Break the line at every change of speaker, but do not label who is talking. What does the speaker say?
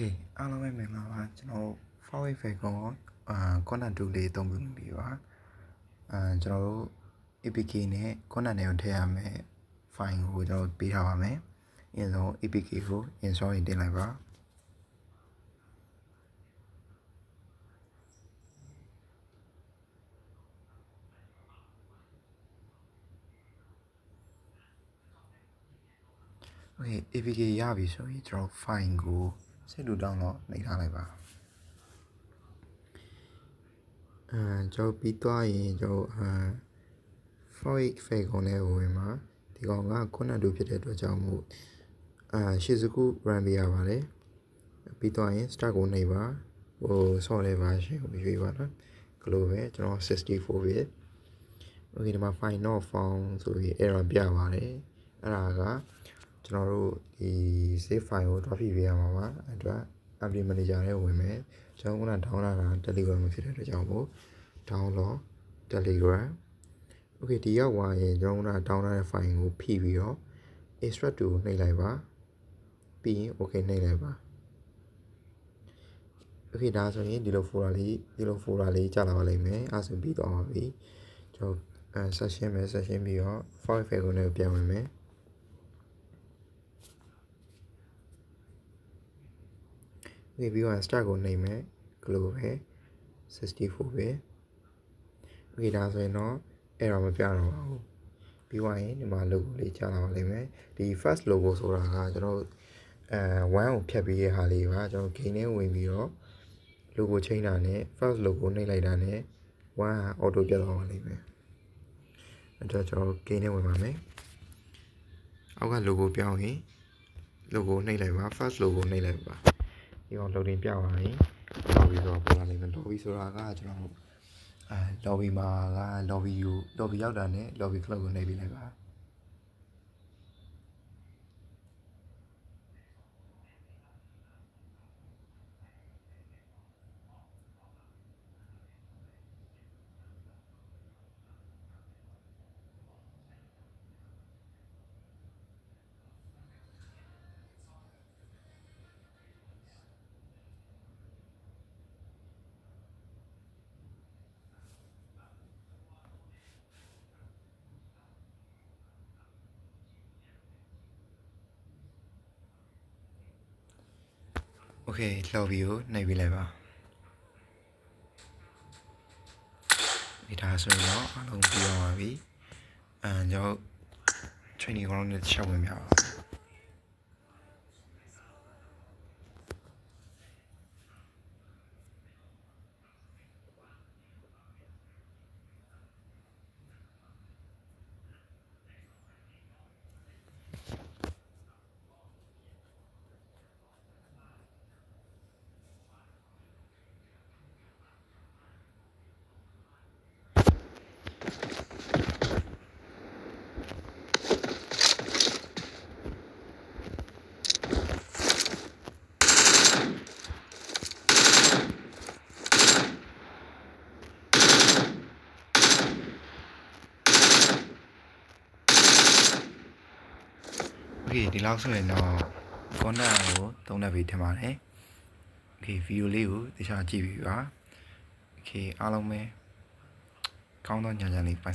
Okay အားလုံးပဲမင်္ဂလာပါကျွန်တော် Huawei Falcon Corner 2လေးသုံးပြီးပြီပါကျွန်တော်တို့ APK နဲ့ Corner နဲ့ထည့်ရမယ် file ကိုကျွန်တော်ပေးထားပါမယ်အရင်ဆုံး APK ကို install ရင်တင်လိုက်ပါOkay APK ရပြီဆိုရင်ကျွန်တော် file ကိုဆက်လို့ download လုပ်ထားလိုက်ပါကျွန်တော်ပြီးသွားရင်ကျွန်တော်Huawei Falcon နဲ့ဝင်မှာဒီကောင်က Corner 2ဖြစ်တဲ့အတွက်ကြောင့်မို့ရှေ့စကူ run ပေးရပါတယ်ပြီးသွားရင် start ကိုနှိပ်ပါဆော့တဲ့ version ကိုရွေးပါနော်ကလိုပဲကျွန်တော်64 bit okay ဒီမှာ file not found ဆိုပြီး error ပြပါတယ်အဲ့ဒါကကျွန်တော်တို့ဒီ save file ကို drop ပေးရမှာပါအဲ့အတွက် app manager ထဲဝင်မယ်ကျွန်တော်က download တာ Telegram မှာဖြစ်တဲ့အတွက်ကြောင့်မို့ download Telegram okay ဒီရောက်သွားရင်ကျွန်တော်က download တဲ့ file ကိုဖိပြီးတော့ extract to နှိပ်လိုက်ပါပြီးရင် okay နှိပ်လိုက်ပါ okay ဒါဆိုရင်ဒီလို folder လေးကြာလာပါလိမ့်မယ်အဲ့ဆိုပြီးတော့ပါပြီကျွန်တော် session ပြီးတော့ file ကိုလည်းပြန်ဝင်မယ်okay ပြီးတော့ start ကိုနှိပ်မယ်ကလိုပဲ64ပဲ okay ဒါဆိုရင်တော့ error မပြတော့ပါဘူးပြီးသွားရင်ဒီမှာ logo လေးကြာလာပါလိမ့်မယ်ဒီ first logo ဆိုတာကကျွန်တော်1ကိုဖြတ်ပြီးရဟာလေးပါကျွန်တော် gain နဲ့ဝင်ပြီးတော့ logo ချိန်တာနဲ့ first logo နှိပ်လိုက်တာနဲ့1 auto ပြတ်သွားပါလိမ့်မယ်အဲ့တော့ကျွန်တော် gain နဲ့ဝင်ပါမယ်အောက်က logo ပြောင်းရင် logo နှိပ်လိုက်ပါ first logo နှိပ်လိုက်ပါဒီအောင် loading ပြပါရင် lobby ဆိုတော့ပေါ်လာလိမ့်မယ် lobby ဆိုတာကကျွန်တော်lobby မှာက lobby ရောက်တာနဲ့ lobby club ကိုနှိပ်ပေးလိုက်ပါOkay lobby ကိုနှိပ်ပေးလိုက်ပါဒီဒါဆိုရင်တော့အလုံးပြီးအောင်ပါပြီကျွန်တော် training ground နဲ့ချက်ဝင်ပြပါOkay ဒီလောက်ဆိုရင်တော့ corner ကိုသုံးသပ်ပြီးထင်ပါတယ် Okay video လေးကိုတခြားကြည့်ပြီးပါ Okay အားလုံးပဲကောင်းသောညချမ်းလေးပိုင်